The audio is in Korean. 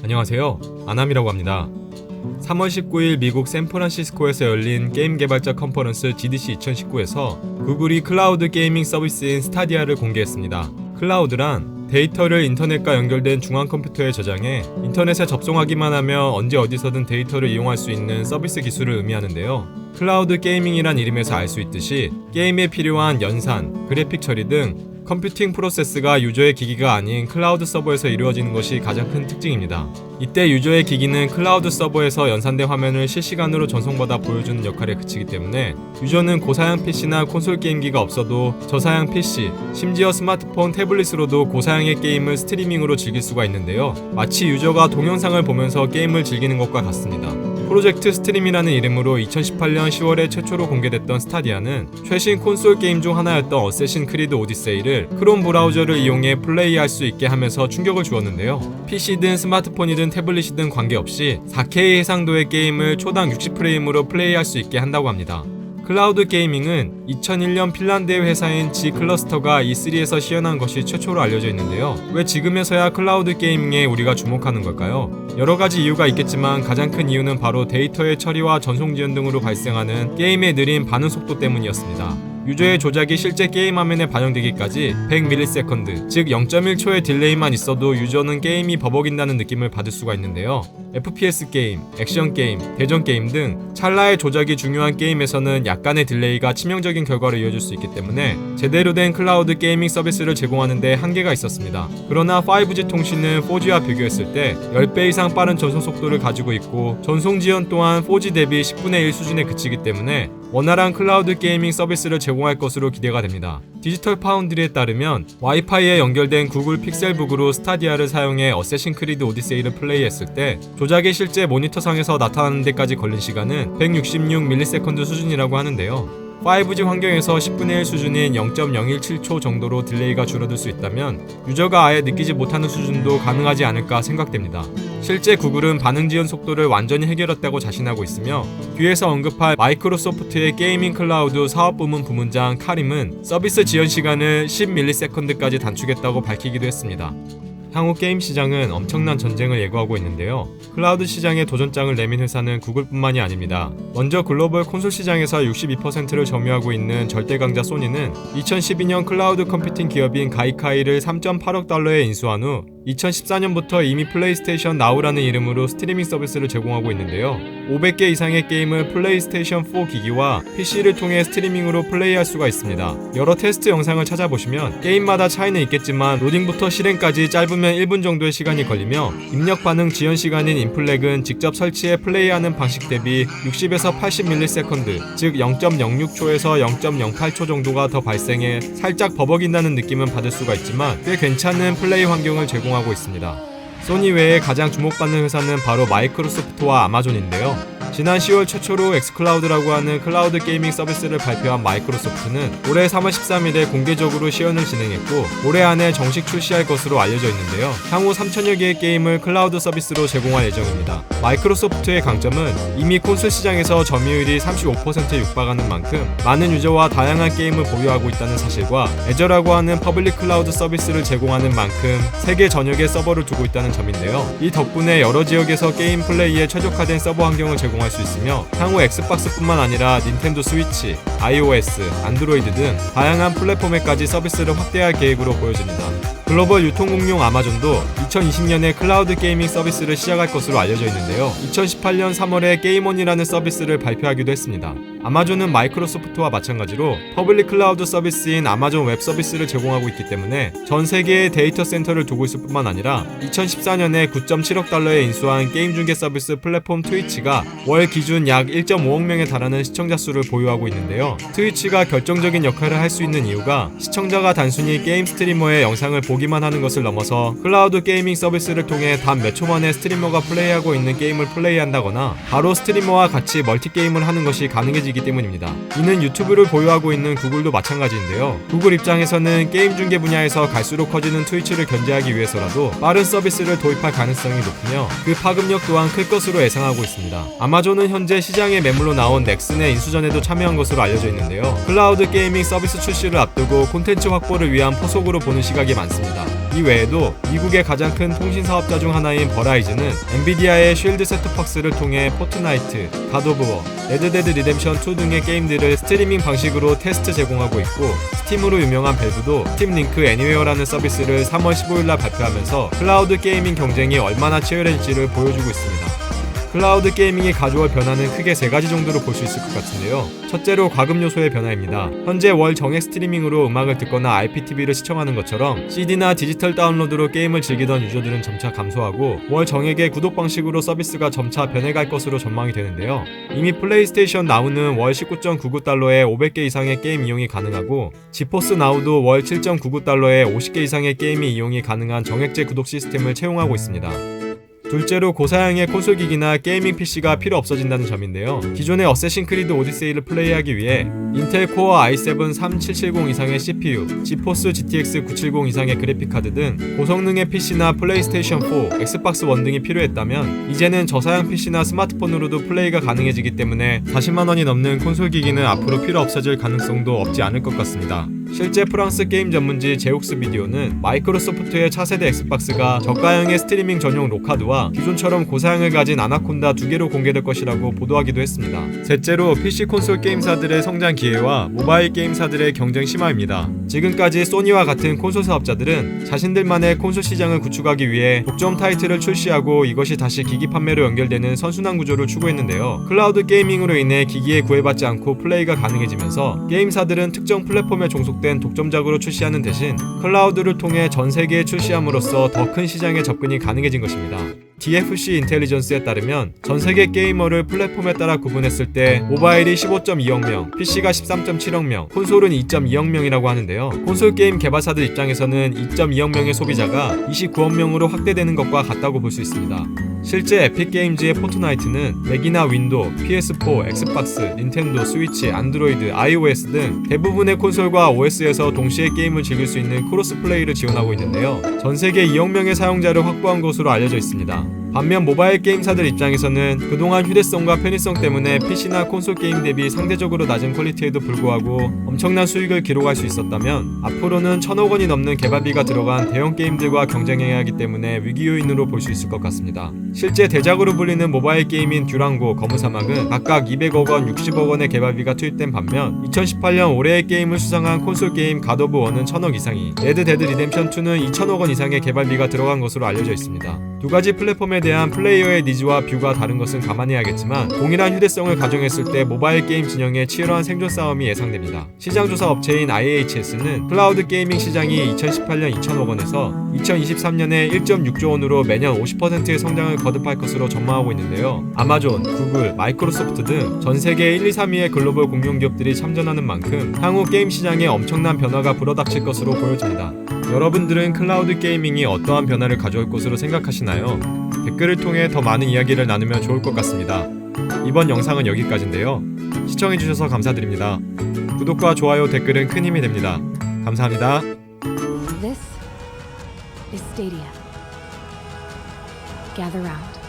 안녕하세요. 아남이라고 합니다. 3월 19일 미국 샌프란시스코에서 열린 게임 개발자 컨퍼런스 GDC 2019에서 구글이 클라우드 게이밍 서비스인 스타디아를 공개했습니다. 클라우드란 데이터를 인터넷과 연결된 중앙 컴퓨터에 저장해 인터넷에 접속하기만 하며 언제 어디서든 데이터를 이용할 수 있는 서비스 기술을 의미하는데요. 클라우드 게이밍이란 이름에서 알 수 있듯이 게임에 필요한 연산, 그래픽 처리 등 컴퓨팅 프로세스가 유저의 기기가 아닌 클라우드 서버에서 이루어지는 것이 가장 큰 특징입니다. 이때 유저의 기기는 클라우드 서버에서 연산된 화면을 실시간으로 전송받아 보여주는 역할에 그치기 때문에 유저는 고사양 PC나 콘솔 게임기가 없어도 저사양 PC, 심지어 스마트폰, 태블릿으로도 고사양의 게임을 스트리밍으로 즐길 수가 있는데요. 마치 유저가 동영상을 보면서 게임을 즐기는 것과 같습니다. 프로젝트 스트림이라는 이름으로 2018년 10월에 최초로 공개됐던 스타디아는 최신 콘솔 게임 중 하나였던 어쌔신 크리드 오디세이를 크롬 브라우저를 이용해 플레이할 수 있게 하면서 충격을 주었는데요. PC든 스마트폰이든 태블릿이든 관계없이 4K 해상도의 게임을 초당 60프레임으로 플레이할 수 있게 한다고 합니다. 클라우드 게이밍은 2001년 핀란드의 회사인 G클러스터가 E3에서 시연한 것이 최초로 알려져 있는데요. 왜 지금에서야 클라우드 게이밍에 우리가 주목하는 걸까요? 여러 가지 이유가 있겠지만 가장 큰 이유는 바로 데이터의 처리와 전송 지연 등으로 발생하는 게임의 느린 반응 속도 때문이었습니다. 유저의 조작이 실제 게임 화면에 반영되기까지 100ms, 즉 0.1초의 딜레이만 있어도 유저는 게임이 버벅인다는 느낌을 받을 수가 있는데요. FPS 게임, 액션 게임, 대전 게임 등 찰나의 조작이 중요한 게임에서는 약간의 딜레이가 치명적인 결과로 이어질 수 있기 때문에 제대로 된 클라우드 게이밍 서비스를 제공하는 데 한계가 있었습니다. 그러나 5G 통신은 4G와 비교했을 때 10배 이상 빠른 전송 속도를 가지고 있고 전송 지연 또한 4G 대비 10분의 1 수준에 그치기 때문에 원활한 클라우드 게이밍 서비스를 제공할 것으로 기대가 됩니다. 디지털 파운드리에 따르면 와이파이에 연결된 구글 픽셀북으로 스타디아를 사용해 어쌔신 크리드 오디세이를 플레이했을 때 조작이 실제 모니터상에서 나타나는 데까지 걸린 시간은 166ms 수준이라고 하는데요. 5G 환경에서 10분의 1 수준인 0.017초 정도로 딜레이가 줄어들 수 있다면 유저가 아예 느끼지 못하는 수준도 가능하지 않을까 생각됩니다. 실제 구글은 반응 지연 속도를 완전히 해결했다고 자신하고 있으며 뒤에서 언급할 마이크로소프트의 게이밍 클라우드 사업부문 부문장 카림은 서비스 지연 시간을 10ms까지 단축했다고 밝히기도 했습니다. 향후 게임 시장은 엄청난 전쟁을 예고하고 있는데요. 클라우드 시장에 도전장을 내민 회사는 구글뿐만이 아닙니다. 먼저 글로벌 콘솔 시장에서 62%를 점유하고 있는 절대 강자 소니는 2012년 클라우드 컴퓨팅 기업인 가이카이를 3.8억 달러에 인수한 후 2014년부터 이미 플레이스테이션 나우라는 이름으로 스트리밍 서비스를 제공하고 있는데요. 500개 이상의 게임을 플레이스테이션 4 기기와 PC를 통해 스트리밍으로 플레이할 수가 있습니다. 여러 테스트 영상을 찾아보시면 게임마다 차이는 있겠지만 로딩부터 실행까지 짧으면 1분 정도의 시간이 걸리며 입력 반응 지연 시간인 인플렉은 직접 설치해 플레이하는 방식 대비 60에서 80ms, 즉 0.06초에서 0.08초 정도가 더 발생해 살짝 버벅인다는 느낌은 받을 수가 있지만 꽤 괜찮은 플레이 환경을 제공하고 있습니다. 소니 외에 가장 주목받는 회사는 바로 마이크로소프트와 아마존인데요. 지난 10월 최초로 엑스클라우드라고 하는 클라우드 게이밍 서비스를 발표한 마이크로소프트는 올해 3월 13일에 공개적으로 시연을 진행했고 올해 안에 정식 출시할 것으로 알려져 있는데요. 향후 3천여 개의 게임을 클라우드 서비스로 제공할 예정입니다. 마이크로소프트의 강점은 이미 콘솔 시장에서 점유율이 35%에 육박하는 만큼 많은 유저와 다양한 게임을 보유하고 있다는 사실과 애저라고 하는 퍼블릭 클라우드 서비스를 제공하는 만큼 세계 전역에 서버를 두고 있다는 점인데요. 이 덕분에 여러 지역에서 게임 플레이에 최적화된 서버 환경을 제공할 수 있으며 향후 엑스박스뿐만 아니라 닌텐도 스위치, iOS, 안드로이드 등 다양한 플랫폼에까지 서비스를 확대할 계획으로 보여집니다. 글로벌 유통공룡 아마존도 2020년에 클라우드 게이밍 서비스를 시작할 것으로 알려져 있는데요. 2018년 3월에 게임온이라는 서비스를 발표하기도 했습니다. 아마존은 마이크로소프트와 마찬가지로 퍼블릭 클라우드 서비스인 아마존 웹 서비스를 제공하고 있기 때문에 전 세계에 데이터 센터를 두고 있을 뿐만 아니라 2014년에 9.7억 달러에 인수한 게임 중계 서비스 플랫폼 트위치가 월 기준 약 1.5억 명에 달하는 시청자 수를 보유하고 있는데요. 트위치가 결정적인 역할을 할 수 있는 이유가 시청자가 단순히 게임 스트리머의 영상을 보기만 하는 것을 넘어서 클라우드 게이밍 서비스를 통해 단 몇 초 만에 스트리머가 플레이하고 있는 게임을 플레이한다거나 바로 스트리머와 같이 멀티게임을 하는 것이 가능해지기 때문입니다. 이는 유튜브를 보유하고 있는 구글도 마찬가지인데요. 구글 입장에서는 게임 중계 분야에서 갈수록 커지는 트위치를 견제하기 위해서라도 빠른 서비스를 도입할 가능성이 높으며 그 파급력 또한 클 것으로 예상하고 있습니다. 아마존은 현재 시장에 매물로 나온 넥슨의 인수전에도 참여한 것으로 알려져 있는데요. 클라우드 게이밍 서비스 출시를 앞두고 콘텐츠 확보를 위한 포석으로 보는 시각이 많습니다. 이 외에도 미국의 가장 큰 통신 사업자 중 하나인 버라이즌은 엔비디아의 쉴드 셋톱박스를 통해 포트나이트, 갓 오브 워, 레드데드 리뎀션 2 등의 게임들을 스트리밍 방식으로 테스트 제공하고 있고, 스팀으로 유명한 밸브도 스팀 링크 애니웨어라는 서비스를 3월 15일날 발표하면서 클라우드 게이밍 경쟁이 얼마나 치열해질지를 보여주고 있습니다. 클라우드 게이밍이 가져올 변화는 크게 3가지 정도로 볼 수 있을 것 같은데요. 첫째로 과금 요소의 변화입니다. 현재 월 정액 스트리밍으로 음악을 듣거나 IPTV를 시청하는 것처럼 CD나 디지털 다운로드로 게임을 즐기던 유저들은 점차 감소하고 월 정액의 구독 방식으로 서비스가 점차 변해갈 것으로 전망이 되는데요. 이미 플레이스테이션 나우는 월 19.99달러에 500개 이상의 게임 이용이 가능하고, 지포스 나우도 월 7.99달러에 50개 이상의 게임이 이용이 가능한 정액제 구독 시스템을 채용하고 있습니다. 둘째로 고사양의 콘솔 기기나 게이밍 PC가 필요 없어진다는 점인데요. 기존의 어쌔신 크리드 오디세이를 플레이하기 위해 인텔 코어 i7 3770 이상의 CPU, 지포스 GTX 970 이상의 그래픽카드 등 고성능의 PC나 플레이스테이션 4, 엑스박스 1 등이 필요했다면 이제는 저사양 PC나 스마트폰으로도 플레이가 가능해지기 때문에 40만원이 넘는 콘솔 기기는 앞으로 필요 없어질 가능성도 없지 않을 것 같습니다. 실제 프랑스 게임 전문지 제욱스 비디오는 마이크로소프트의 차세대 엑스박스가 저가형의 스트리밍 전용 로카드와 기존처럼 고사양을 가진 아나콘다 2개로 공개될 것이라고 보도하기도 했습니다. 셋째로 PC 콘솔 게임사들의 성장 기회와 모바일 게임사들의 경쟁 심화입니다. 지금까지 소니와 같은 콘솔 사업자들은 자신들만의 콘솔 시장을 구축하기 위해 독점 타이틀을 출시하고 이것이 다시 기기 판매로 연결되는 선순환 구조를 추구했는데요. 클라우드 게이밍으로 인해 기기에 구애받지 않고 플레이가 가능해지면서 게임사들은 특정 플랫폼에 종속된 독점작으로 출시하는 대신 클라우드를 통해 전 세계에 출시함으로써 더 큰 시장에 접근이 가능해진 것입니다. DFC 인텔리전스에 따르면 전 세계 게이머를 플랫폼에 따라 구분했을 때 모바일이 15.2억 명, PC가 13.7억 명, 콘솔은 2.2억 명이라고 하는데요. 콘솔 게임 개발사들 입장에서는 2.2억 명의 소비자가 29억 명으로 확대되는 것과 같다고 볼 수 있습니다. 실제 에픽 게임즈의 포트나이트는 맥이나 윈도우, PS4, 엑스박스, 닌텐도, 스위치, 안드로이드, iOS 등 대부분의 콘솔과 OS에서 동시에 게임을 즐길 수 있는 크로스 플레이를 지원하고 있는데요. 전 세계 2억 명의 사용자를 확보한 것으로 알려져 있습니다. 반면 모바일 게임사들 입장에서는 그동안 휴대성과 편의성 때문에 PC나 콘솔 게임 대비 상대적으로 낮은 퀄리티에도 불구하고 엄청난 수익을 기록할 수 있었다면 앞으로는 1,000억 원이 넘는 개발비가 들어간 대형 게임들과 경쟁해야 하기 때문에 위기 요인으로 볼 수 있을 것 같습니다. 실제 대작으로 불리는 모바일 게임인 듀랑고, 거무사막은 각각 200억 원, 60억 원의 개발비가 투입된 반면 2018년 올해의 게임을 수상한 콘솔 게임 갓 오브 워는 1,000억 이상이, 레드데드 리뎀션 2는 2,000억 원 이상의 개발비가 들어간 것으로 알려져 있습니다. 두 가지 플랫폼에 대한 플레이어의 니즈와 뷰가 다른 것은 감안해야겠지만 동일한 휴대성을 가정했을 때 모바일 게임 진영의 치열한 생존 싸움이 예상됩니다. 시장조사 업체인 IHS는 클라우드 게이밍 시장이 2018년 2,000억 원에서 2023년에 1.6조 원으로 매년 50%의 성장을 거듭할 것으로 전망하고 있는데요. 아마존, 구글, 마이크로소프트 등 전 세계 1, 2, 3위의 글로벌 공룡 기업들이 참전하는 만큼 향후 게임 시장에 엄청난 변화가 불어닥칠 것으로 보여집니다. 여러분들은 클라우드 게이밍이 어떠한 변화를 가져올 것으로 생각하시나요? 댓글을 통해 더 많은 이야기를 나누면 좋을 것 같습니다. 이번 영상은 여기까지인데요. 시청해주셔서 감사드립니다. 구독과 좋아요, 댓글은 큰 힘이 됩니다. 감사합니다. This is Stadia. Gather round.